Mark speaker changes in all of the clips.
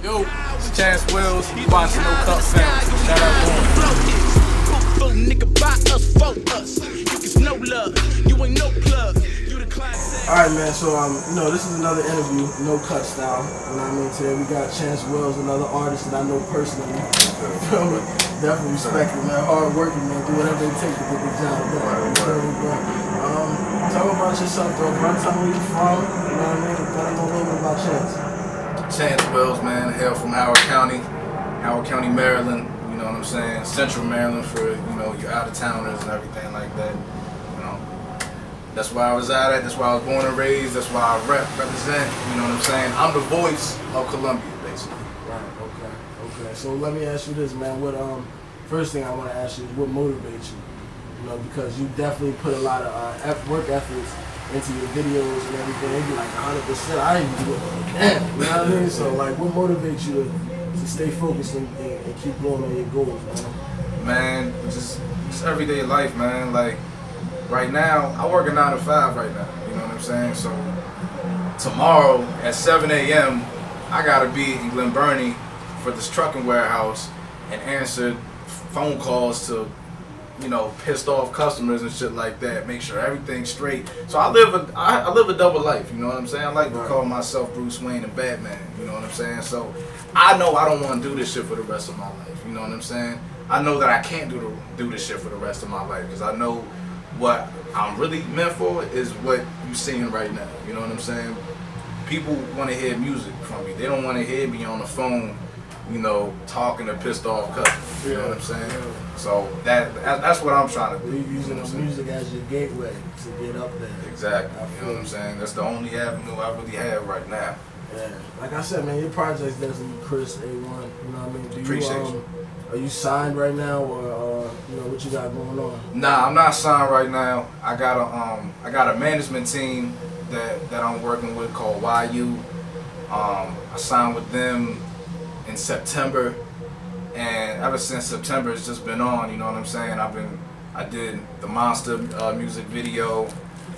Speaker 1: Yo, it's Chance Willz. You watching No Cup Family. Shout out to him.
Speaker 2: Nigga, buy us, for us. You get no love. You ain't no plug. You the client.
Speaker 3: Alright, man, so this is another interview, no cut style. You know what I mean? Today we got Chance Willz, another artist that I know personally. Definitely respect him, man. Hard working, man. Do whatever it takes to get the job done. Tell me about yourself, though, bro. Tell me where you from. You know what I mean? Let them know a little bit about Chance.
Speaker 1: Chance Willz, man. Hail from Howard County, Maryland. You know what I'm saying? Central Maryland for, your out-of-towners and everything like that. That's where I was at. That's where I was born and raised. That's why I represent. You know what I'm saying? I'm the voice of Columbia, basically.
Speaker 3: Right. Okay. So let me ask you this, man. What first thing I want to ask you is what motivates you? Because you definitely put a lot of work efforts into your videos and everything. It'd be like 100%. I didn't do it. Damn. You know what I mean? So like, what motivates you to stay focused and keep going on your goals, man?
Speaker 1: Man, just everyday life, man. Like. Right now, I work a 9 to 5 right now, you know what I'm saying? So tomorrow at 7 a.m., I gotta be in Glen Burnie for this trucking warehouse and answer phone calls to, pissed off customers and shit like that, make sure everything's straight. So I live a double life, you know what I'm saying? I like to call myself Bruce Wayne and Batman, you know what I'm saying? So I know I don't want to do this shit for the rest of my life, you know what I'm saying? I know that I can't do this shit for the rest of my life because I know what I'm really meant for is what you're seeing right now. You know what I'm saying? People want to hear music from me. They don't want to hear me on the phone, talking to pissed off customers. You know what I'm saying? Yeah. So that's what I'm trying to do.
Speaker 3: You're using the music as your gateway to get up there.
Speaker 1: Exactly. You know what I'm saying? That's the only avenue I really have right now.
Speaker 3: Yeah. Like I said, man, your project's definitely Chris A1. You know what I mean?
Speaker 1: Appreciate you.
Speaker 3: Are you signed right now, or what you got going on?
Speaker 1: Nah, I'm not signed right now. I got a management team that I'm working with called YU. I signed with them in September, and ever since September, it's just been on. You know what I'm saying? I did the Monster music video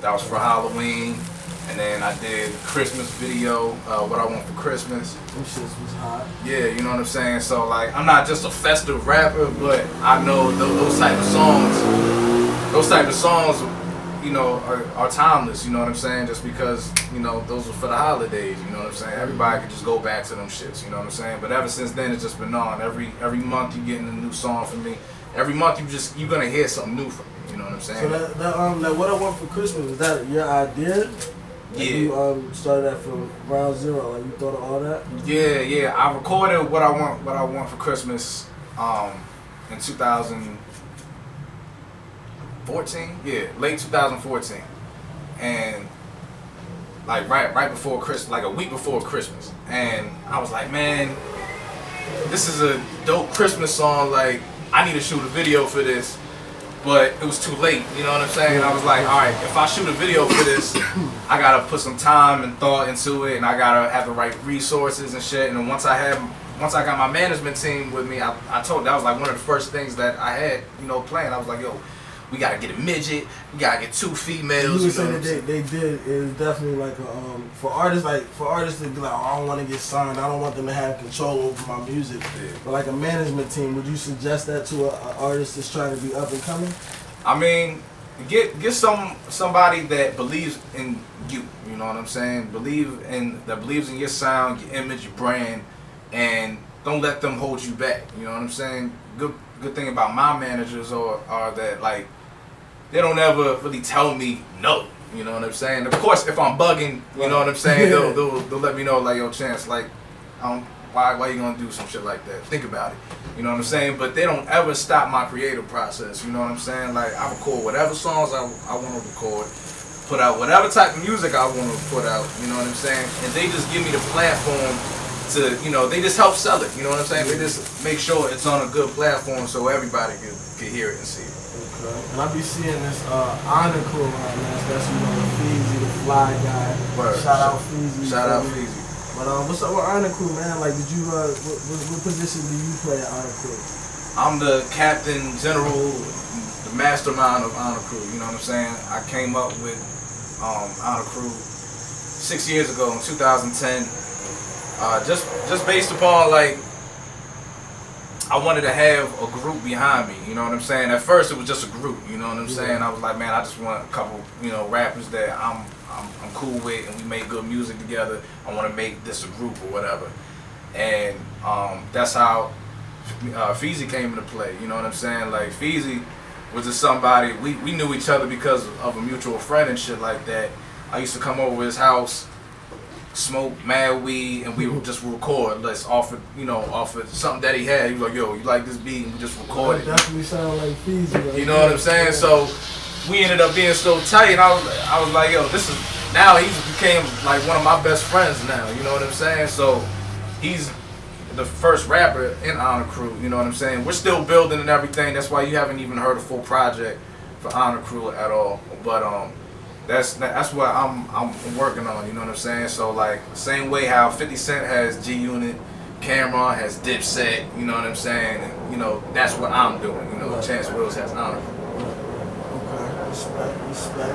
Speaker 1: that was for Halloween. And then I did Christmas video, what I want for Christmas.
Speaker 3: Them shits was hot.
Speaker 1: Yeah, you know what I'm saying? So like, I'm not just a festive rapper, but I know those type of songs, are timeless, you know what I'm saying? Just because, those are for the holidays, you know what I'm saying? Everybody could just go back to them shits, you know what I'm saying? But ever since then, it's just been on. Every month you getting a new song from me. Every month you're gonna hear something new from me, you know what I'm saying?
Speaker 3: So that what I want for Christmas, is that your idea?
Speaker 1: Yeah.
Speaker 3: You started that from ground zero, like you thought of all that?
Speaker 1: Yeah. I recorded what I want for Christmas in 2014. Yeah, late 2014. And like right before Christmas, like a week before Christmas. And I was like, man, this is a dope Christmas song, like I need to shoot a video for this. But it was too late, you know what I'm saying? I was like, all right, if I shoot a video for this, I gotta put some time and thought into it, and I gotta have the right resources and shit. And then once I got my management team with me, I told that was like one of the first things that I had, planned. I was like, yo, we gotta get a midget, we gotta get 2 females.
Speaker 3: You saying that they did is definitely like for artists to be like, oh, I don't want to get signed, I don't want them to have control over my music. Yeah. But like a management team, would you suggest that to an artist that's trying to be up and coming?
Speaker 1: I mean, get somebody that believes in you. You know what I'm saying? That believes in your sound, your image, your brand, and don't let them hold you back. You know what I'm saying? Good thing about my managers are that like they don't ever really tell me no. You know what I'm saying? Of course, if I'm bugging, you know what I'm saying, they'll let me know like, yo, Chance, like, why you gonna do some shit like that? Think about it. You know what I'm saying? But they don't ever stop my creative process. You know what I'm saying? Like I record whatever songs I want to record, put out whatever type of music I want to put out. You know what I'm saying? And they just give me the platform to, they just help sell it. You know what I'm saying? They just make sure it's on a good platform so everybody can hear it and see it.
Speaker 3: Okay. And I be seeing this honor crew around, man. That's Feezy, the fly guy.
Speaker 1: Word.
Speaker 3: Shout out Feezy.
Speaker 1: Shout out Feezy.
Speaker 3: But what's up with honor crew, man? Like, did you what position do you play at honor crew?
Speaker 1: I'm the captain general, the mastermind of honor crew. You know what I'm saying? I came up with honor crew 6 years ago in 2010. Just based upon like I wanted to have a group behind me, you know what I'm saying? At first it was just a group, you know what I'm saying? I was like, man, I just want a couple, you know, rappers that I'm cool with and we make good music together. I want to make this a group or whatever. And that's how Feezy came into play, you know what I'm saying? Like Feezy was just somebody, we knew each other because of a mutual friend and shit like that. I used to come over to his house, smoke mad weed, and we would just record. Let's offer something that he had. He was like, "Yo, you like this beat?" And we just recorded.
Speaker 3: That definitely sound like Feezy. Right?
Speaker 1: You know what I'm saying? So we ended up being so tight. And I was like, "Yo, this is now he's became like one of my best friends now." You know what I'm saying? So he's the first rapper in Honor Crew. You know what I'm saying? We're still building and everything. That's why you haven't even heard a full project for Honor Crew at all. But that's what I'm working on, you know what I'm saying? So like same way how 50 Cent has G Unit, Cameron has Dipset, you know what I'm saying? And, you know, that's what I'm doing, you know,
Speaker 3: Right.
Speaker 1: Chance Willz has Honor.
Speaker 3: Okay, respect.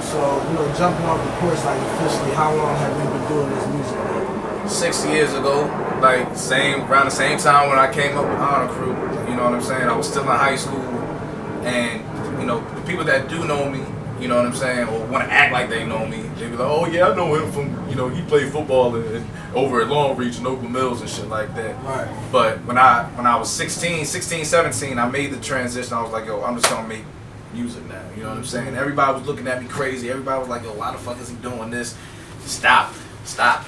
Speaker 3: So, you know, jumping off the course, like officially, how long have you been doing this music? Man?
Speaker 1: 6 years ago, like around the same time when I came up with Honor Crew, you know what I'm saying? I was still in high school, and you know, the people that do know me, you know what I'm saying, or want to act like they know me, they be like, oh yeah, I know him from, you know, he played football over at Long Reach and Oakland Mills and shit like that.
Speaker 3: Right.
Speaker 1: But when I was 16, 17, I made the transition. I was like, yo, I'm just gonna make music now. You know what I'm saying? Everybody was looking at me crazy. Everybody was like, yo, why the fuck is he doing this? Stop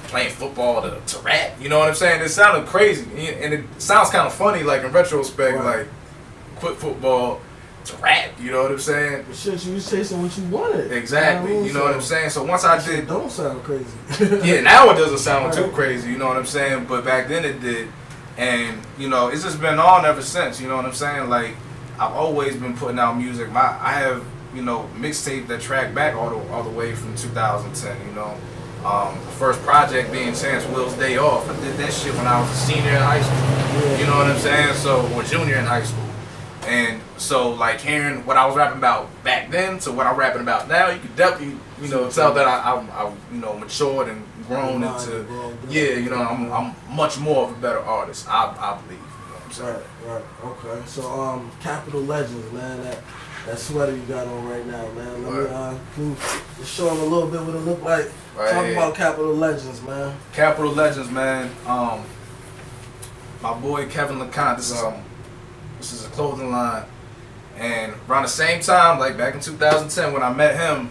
Speaker 1: playing football to rap. You know what I'm saying? It sounded crazy, and it sounds kind of funny, like in retrospect,
Speaker 3: Right.
Speaker 1: like quit football to rap. You know what I'm saying?
Speaker 3: But shit, you was chasing what you wanted.
Speaker 1: Exactly. You know what I'm saying? So once I did,
Speaker 3: Don't sound crazy.
Speaker 1: yeah, now it doesn't sound too
Speaker 3: Right.
Speaker 1: crazy. You know what I'm saying? But back then it did, and you know, it's just been on ever since. You know what I'm saying? Like I've always been putting out music. I have, you know, mixtape that track back all the way from 2010. You know. The first project being Chance Willz Day Off. I did that shit when I was a senior in high school.
Speaker 3: Yeah.
Speaker 1: You know what I'm saying? So, or junior in high school. And so, like, hearing what I was rapping about back then to what I'm rapping about now, you could definitely, you know, tell that I you know, matured and grown into, yeah, you know, I'm much more of a better artist. I believe. You know what I'm saying?
Speaker 3: Right. Okay. So, Capital Legends, man. That sweater you got on right now, man. Let me can you just show them a little bit what it look like.
Speaker 1: Right.
Speaker 3: Talk about Capital Legends, man.
Speaker 1: Capital Legends, man. My boy Kevin LeConte. This is a clothing line, and around the same time, like back in 2010 when I met him,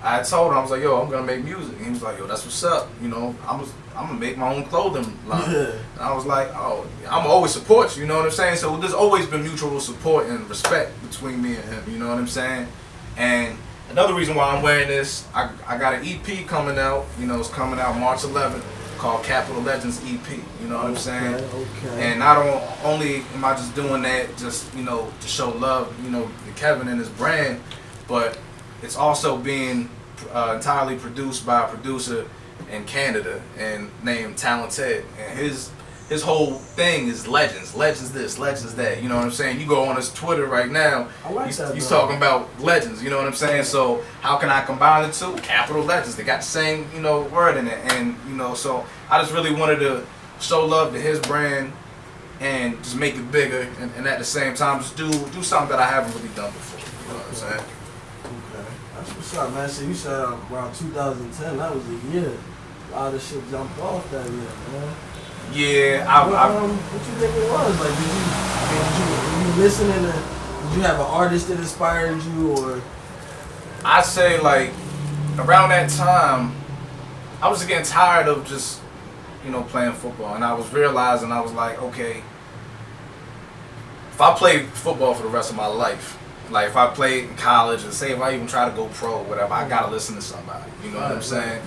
Speaker 1: I told him, I was like, yo, I'm gonna make music. And he was like, yo, that's what's up. You know, I'm gonna make my own clothing line.
Speaker 3: Yeah.
Speaker 1: And I was like, oh, I'm always support you. You know what I'm saying? So there's always been mutual support and respect between me and him. You know what I'm saying? And another reason why I'm wearing this, I got an EP coming out. You know, it's coming out March 11th, called Capital Legends EP. You know what I'm saying?
Speaker 3: Okay.
Speaker 1: And not only am I just doing that, just, you know, to show love, you know, to Kevin and his brand, but it's also being entirely produced by a producer in Canada and named Talented, and his whole thing is legends this, legends that. You know what I'm saying? You go on his Twitter right now,
Speaker 3: I like that,
Speaker 1: he's
Speaker 3: though.
Speaker 1: talking about legends. You know what I'm saying? So how can I combine the two? Capital Legends. They got the same, you know, word in it, and you know, so I just really wanted to show love to his brand and just make it bigger, and at the same time just do something that I haven't really done before. You know what I'm saying?
Speaker 3: Okay. That's what's up, man. So you said around 2010, that was the year. A lot of shit jumped off that year, man.
Speaker 1: Yeah,
Speaker 3: what you think it was? Like, were you listening to, did you have an artist that inspired you, or?
Speaker 1: I'd say, like, around that time, I was getting tired of just, you know, playing football, and I was realizing, I was like, okay, if I play football for the rest of my life, like if I played in college, and say if I even try to go pro or whatever, I gotta listen to somebody, you know what I'm saying?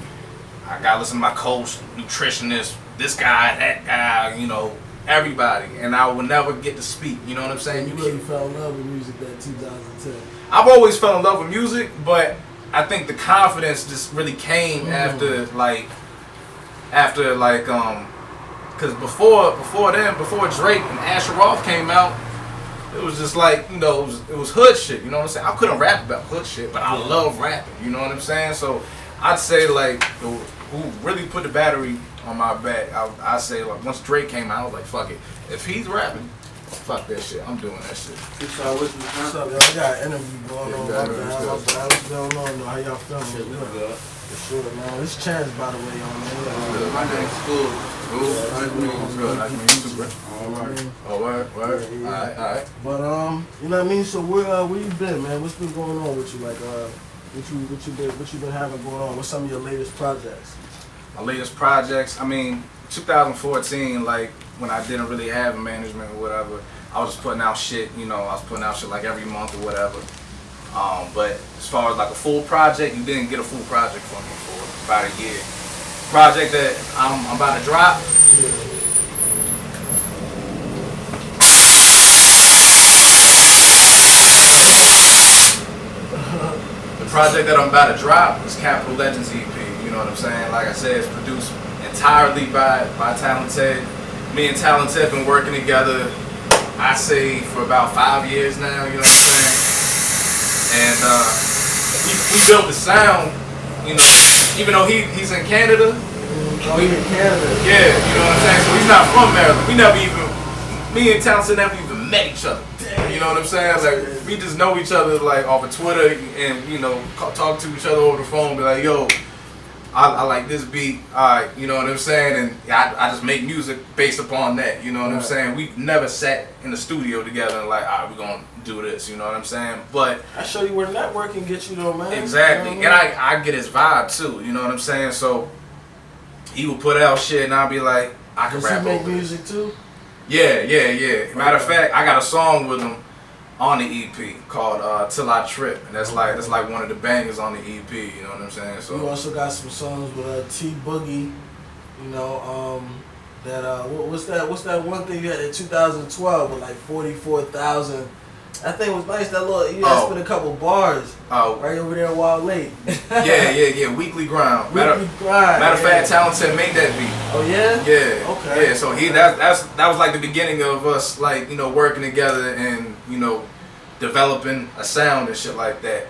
Speaker 1: I gotta listen to my coach, nutritionist, this guy, that guy, you know, everybody, and I would never get to speak, you know what I'm saying?
Speaker 3: You really fell in love with music that 2010.
Speaker 1: I've always fell in love with music, but I think the confidence just really came after because before Drake and Asher Roth came out, it was just like, you know, it was hood shit, you know what I'm saying? I couldn't rap about hood shit, but I love rapping, you know what I'm saying? So I'd say like who really put the battery on my back. I say like once Drake came out, I was like, fuck it. If he's rapping, fuck that shit. I'm doing that shit.
Speaker 3: What's up, y'all? We got an interview going on. What's going on? How y'all feeling?
Speaker 4: Good.
Speaker 3: For sure, man. This Chance, by the way, y'all, man.
Speaker 4: My name's School.
Speaker 1: Nice to meet you. Good. Nice to meet you too, bro. Oh, word. Alright.
Speaker 3: But you know what I mean. So where you been, man? What's been going on with you? Like what you been having going on? What's some of your latest projects?
Speaker 1: My latest projects. I mean, 2014, like when I didn't really have a management or whatever, I was just putting out shit. You know, I was putting out shit like every month or whatever. But as far as like a full project, you didn't get a full project from me for about a year. Project that I'm about to drop. The project that I'm about to drop is CapitalLegendsEP. You know what I'm saying? Like I said, it's produced entirely by Talented. Me and Talented been working together, I say, for about 5 years now. You know what I'm saying? And we built the sound, you know, even though he's in Canada.
Speaker 3: Oh, he's in Canada.
Speaker 1: Yeah, you know what I'm saying? So he's not from Maryland. We never even, me and Townsend never even met each other. You know what I'm saying? Like, we just know each other like off of Twitter and, you know, talk to each other over the phone, be like, yo, I like this beat, alright, you know what I'm saying? And I just make music based upon that, you know what I'm saying? We never sat in the studio together and like, alright, we're gonna do this, you know what I'm saying? But
Speaker 3: I show you where networking gets you though, man.
Speaker 1: exactly.
Speaker 3: You know what I mean?
Speaker 1: And I get his vibe too, you know what I'm saying? So he would put out shit and I'll be like, I can
Speaker 3: Does
Speaker 1: rap
Speaker 3: he make
Speaker 1: over
Speaker 3: music
Speaker 1: this.
Speaker 3: too?
Speaker 1: Yeah. Matter of fact, I got a song with him on the EP called Till I Trip, and that's like one of the bangers on the EP. You know what I'm saying? So
Speaker 3: you also got some songs with T Boogie. You know, what's that one thing you had in 2012 with like 44,000. That thing was nice. That little you had spit a couple bars. Right over there in Wild Lake.
Speaker 1: yeah. Weekly Grind. Matter of fact, Talented made that beat.
Speaker 3: Oh yeah.
Speaker 1: Yeah.
Speaker 3: Okay.
Speaker 1: Yeah. So that was like the beginning of us, like, you know, working together and, you know, developing a sound and shit like that.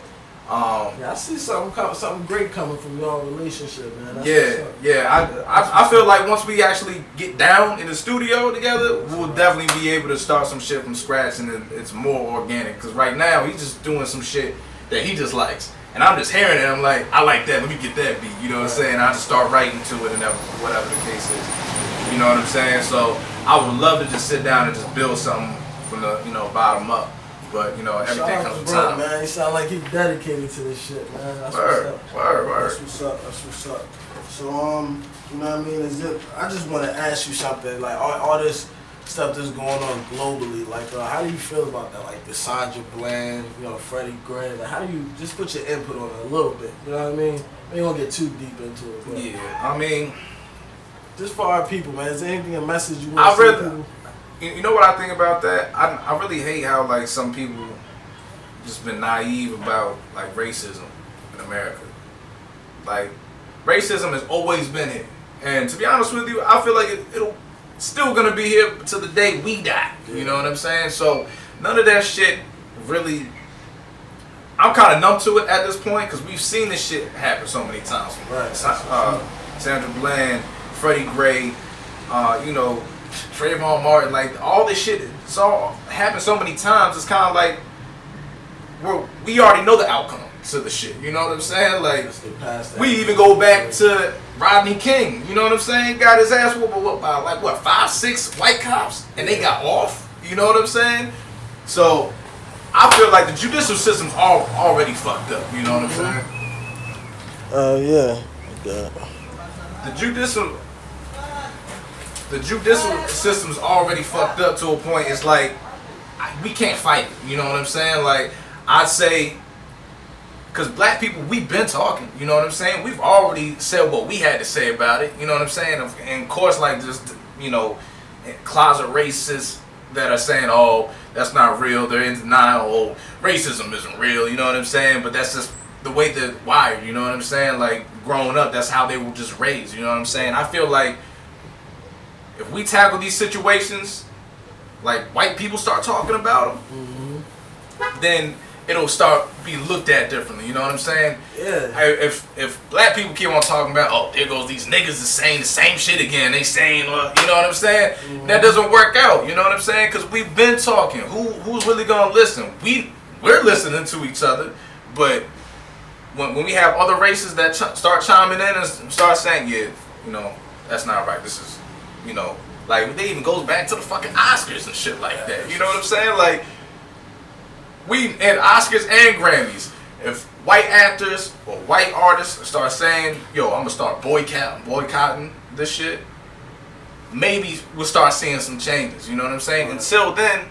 Speaker 3: Yeah, I see something great coming from your relationship, man.
Speaker 1: I feel like once we actually get down in the studio together, we'll definitely be able to start some shit from scratch, and it's more organic. Because right now he's just doing some shit that he just likes, and I'm just hearing it. I'm like, I like that. Let me get that beat. You know what I'm saying? I just start writing to it, and whatever the case is. You know what I'm saying? So I would love to just sit down and just build something from the, you know, bottom up. But, you know, everything comes with time.
Speaker 3: Man, you sound like you're dedicated to this shit, man. That's
Speaker 1: Word.
Speaker 3: That's what's up. So, you know what I mean? I just want to ask you something. Like, all this stuff that's going on globally, like, how do you feel about that? Like, the Sandra Bland, you know, Freddie Gray. Like, how do you just put your input on it a little bit? You know what I mean? We ain't gonna get too deep into it. But
Speaker 1: Yeah, I mean,
Speaker 3: just for our people, man. Is there anything, a message you want to say to people?
Speaker 1: You know what I think about that? I really hate how, like, some people just been naive about, like, racism in America. Like, racism has always been here. And to be honest with you, I feel like it'll still gonna be here till the day we die. You know what I'm saying? So none of that shit really, I'm kind of numb to it at this point, because we've seen this shit happen so many times.
Speaker 3: Right.
Speaker 1: Sandra Bland, Freddie Gray, you know, Trayvon Martin, like, all this shit, it's all happened so many times. It's kind of like we already know the outcome to the shit. You know what I'm saying? Like, we even go back to Rodney King. You know what I'm saying? Got his ass whooped by like 5, 6 white cops, and they got off. You know what I'm saying? So I feel like the judicial system's already fucked up. You know what I'm saying?
Speaker 3: Yeah. Okay.
Speaker 1: The judicial system's already fucked up to a point. It's like, we can't fight it. You know what I'm saying? Like, I'd say, because black people, we've been talking. You know what I'm saying? We've already said what we had to say about it. You know what I'm saying? And of course, like, just, you know, closet racists that are saying, oh, that's not real. They're in denial. Oh, racism isn't real. You know what I'm saying? But that's just the way they're wired. You know what I'm saying? Like, growing up, that's how they were just raised. You know what I'm saying? I feel like if we tackle these situations, like white people start talking about them, then it'll start be looked at differently. You know what I'm saying?
Speaker 3: Yeah.
Speaker 1: If black people keep on talking about, oh, there goes these niggas is saying the same shit again. They saying, you know what I'm saying? That doesn't work out. You know what I'm saying? Because we've been talking. Who's really gonna listen? We're listening to each other, but when we have other races that start chiming in and start saying, yeah, you know, that's not right. This is, you know, like they even goes back to the fucking Oscars and shit like that. You know what I'm saying? Like and Oscars and Grammys. If white actors or white artists start saying, yo, I'm gonna start boycotting this shit, maybe we'll start seeing some changes. You know what I'm saying? Right. Until then,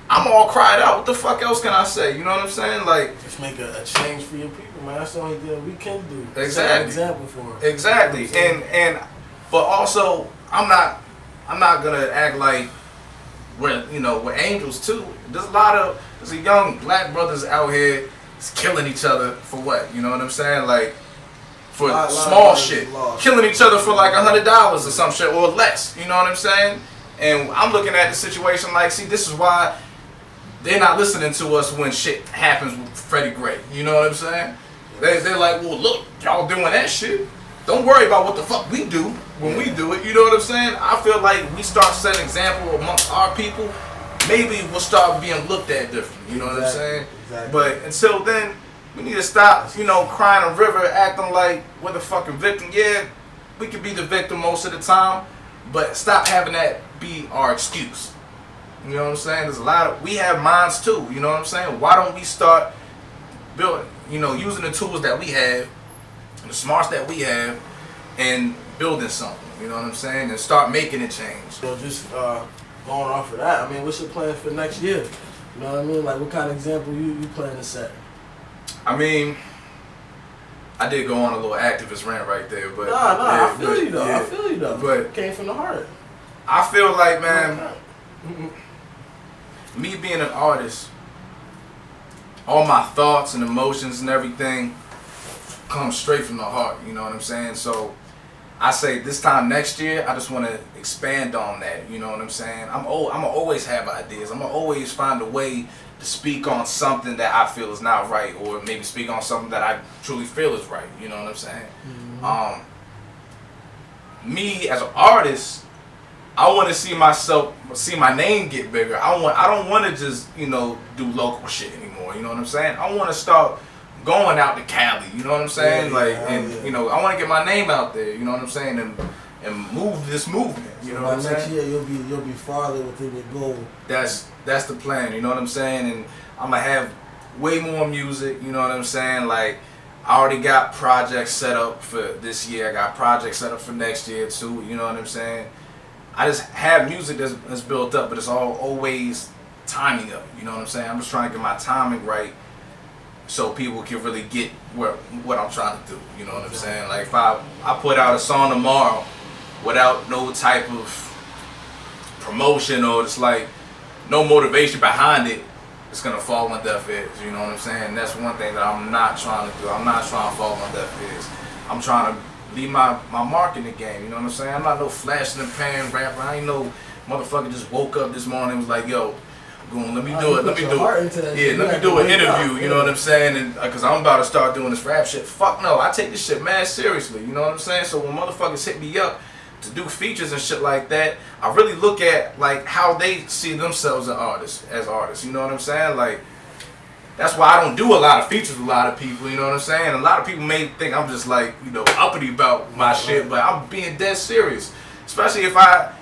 Speaker 1: I'm all cried out. What the fuck else can I say? You know what I'm saying? Like,
Speaker 3: just make a change for your people, man. That's the only thing we can do.
Speaker 1: Exactly.
Speaker 3: Set an example for it.
Speaker 1: Exactly. You know but also I'm not gonna act like we're angels too. There's a young black brothers out here killing each other for what? You know what I'm saying? Like for small shit. Killing each other for like $100 or some shit or less. You know what I'm saying? And I'm looking at the situation like, see, this is why they're not listening to us when shit happens with Freddie Gray. You know what I'm saying? They're like, well, look, y'all doing that shit. Don't worry about what the fuck we do when we do it. You know what I'm saying? I feel like we start setting example amongst our people, maybe we'll start being looked at differently. You know what I'm saying?
Speaker 3: Exactly.
Speaker 1: But until then, we need to stop, crying a river, acting like we're the fucking victim. Yeah, we could be the victim most of the time, but stop having that be our excuse. You know what I'm saying? We have minds too. You know what I'm saying? Why don't we start building, using the tools that we have, the smarts that we have, and building something. You know what I'm saying? And start making it change.
Speaker 3: So just going off of that, I mean, what's your plan for next year? You know what I mean? Like, what kind of example you plan to set?
Speaker 1: I mean, I did go on a little activist rant right there, but
Speaker 3: I feel you though. I feel you though.
Speaker 1: But
Speaker 3: it came from the heart.
Speaker 1: I feel like, man, me being an artist, all my thoughts and emotions and everything come straight from the heart. You know what I'm saying? So I say this time next year, I just want to expand on that. You know what I'm saying? I'm gonna always have ideas. I'm gonna always find a way to speak on something that I feel is not right, or maybe speak on something that I truly feel is right. You know what I'm saying? Me as an artist, I want to see my name get bigger. I don't want to just do local shit anymore. You know what I'm saying? I want to start going out to Cali. You know what I'm saying? I want to get my name out there. You know what I'm saying? And move this movement. You know what I'm saying?
Speaker 3: Next year you'll be farther within your goal.
Speaker 1: That's the plan. You know what I'm saying? And I'm gonna have way more music. You know what I'm saying? Like, I already got projects set up for this year. I got projects set up for next year too. You know what I'm saying? I just have music that's built up, but it's always timing up. You know what I'm saying? I'm just trying to get my timing right so people can really get what I'm trying to do. You know what I'm saying? Like, if I put out a song tomorrow without no type of promotion, or it's like no motivation behind it, it's gonna fall on deaf ears. You know what I'm saying? And that's one thing that I'm not trying to do. I'm not trying to fall on deaf ears. I'm trying to leave my mark in the game. You know what I'm saying? I'm not no flash in the pan rapper. I ain't no motherfucker just woke up this morning and was like, yo, let me do it. Let me do an interview. You know what I'm saying? And because I'm about to start doing this rap shit. Fuck no, I take this shit mad seriously. You know what I'm saying? So when motherfuckers hit me up to do features and shit like that, I really look at like how they see themselves as artists. You know what I'm saying? Like, that's why I don't do a lot of features with a lot of people. You know what I'm saying? A lot of people may think I'm just like uppity about my shit, but I'm being dead serious. Especially if I'm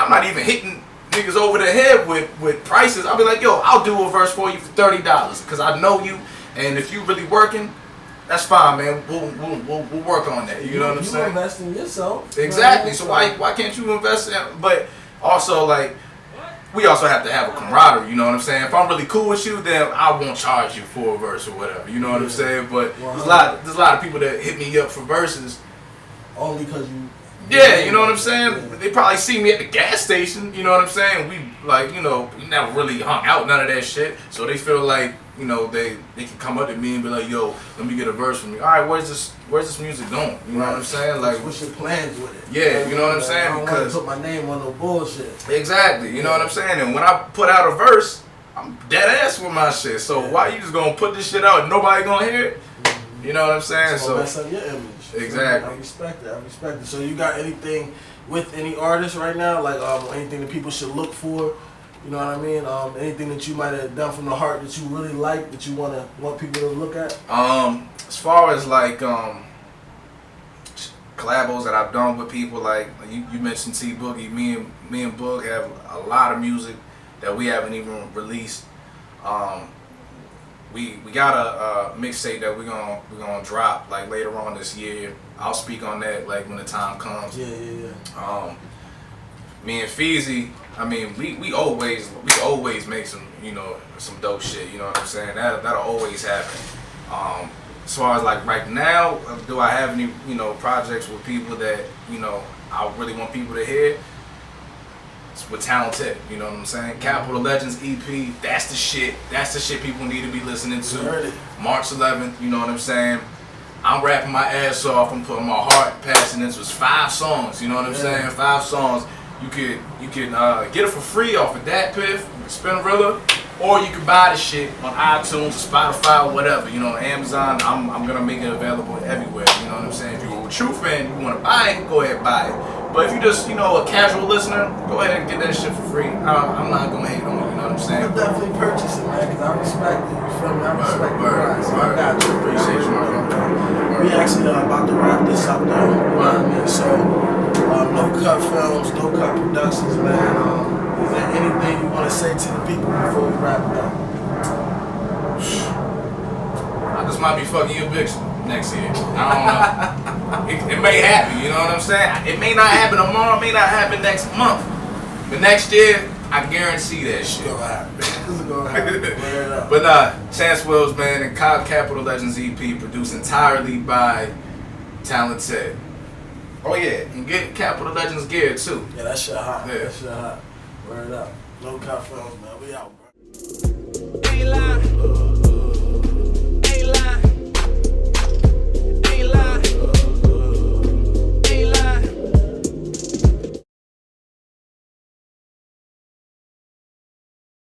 Speaker 1: not even hitting niggas over the head with prices. I'll be like, yo, I'll do a verse for you for $30 because I know you, and if you really working, that's fine, man. We'll work on that. You know what I'm saying?
Speaker 3: You invest in yourself.
Speaker 1: Exactly. So why can't you invest in? But also, like, we also have to have a camaraderie. You know what I'm saying? If I'm really cool with you, then I won't charge you for a verse or whatever. You know what I'm saying? But there's a lot of people that hit me up for verses
Speaker 3: only because you.
Speaker 1: Yeah, you know what I'm saying? They probably see me at the gas station, you know what I'm saying? We we never really hung out, none of that shit. So they feel like, they can come up to me and be like, yo, let me get a verse from you. All right, where's this music going? You know what I'm saying? Like,
Speaker 3: what's your plans with it?
Speaker 1: Yeah, you know what I'm saying?
Speaker 3: I don't want to put my name on no bullshit.
Speaker 1: Exactly, you know what I'm saying? And when I put out a verse, I'm dead ass with my shit. So why you just gonna put this shit out and nobody gonna hear it? You know what I'm saying?
Speaker 3: So mess up your image.
Speaker 1: Exactly.
Speaker 3: I respect it. I respect it. So you got anything with any artists right now? Like anything that people should look for? You know what I mean? Anything that you might have done from the heart that you really like, that you want people to look at?
Speaker 1: As far as like collabos that I've done with people, like you mentioned T Boogie, me and Boog have a lot of music that we haven't even released. We got a mixtape that we're gonna drop like later on this year. I'll speak on that like when the time comes.
Speaker 3: Yeah.
Speaker 1: Me and Feezy, I mean, we always make some, you know, some dope shit. You know what I'm saying? That'll always happen. As far as like right now, do I have any, you know, projects with people that, you know, I really want people to hear? It's with Talented, you know what I'm saying? Capital Legends EP, that's the shit. That's the shit people need to be listening to. March 11th, you know what I'm saying? I'm rapping my ass off. I'm putting my heart, passion into it. It's 5 songs, you know what I'm saying? 5 songs. You could get it for free off of Dat Piff, Spinrilla, or you can buy the shit on iTunes, Spotify, or whatever. You know, Amazon. I'm gonna make it available everywhere. You know what I'm saying? If you're a true fan, you want to buy it, go ahead and buy it. But if you're just, you know, a casual listener, go ahead and get that shit for free. I'm not gonna hate on it. You know what I'm saying?
Speaker 3: I'll definitely purchase it, man, because I respect it. You feel me? I respect the price. So I got you.
Speaker 1: Appreciate you, man.
Speaker 3: We actually about to wrap this up now. You know what I mean? So. No Cut Films, No Cut Productions, man. Is there anything you want to say to the people before we wrap it up?
Speaker 1: I just might be fucking your bitch next year. I don't know. It may happen, you know what I'm saying? It may not happen tomorrow, it may not happen next month. But next year, I guarantee that shit.
Speaker 3: It's gonna happen. It's gonna happen.
Speaker 1: But nah, Chance Willz, man, and Capital Legends EP produced entirely by Talented. Oh yeah, and get Capital Legends gear too.
Speaker 3: Yeah, that shit hot.
Speaker 1: Yeah.
Speaker 3: That shit hot. Word up. No Cut Films, man. We out, bro.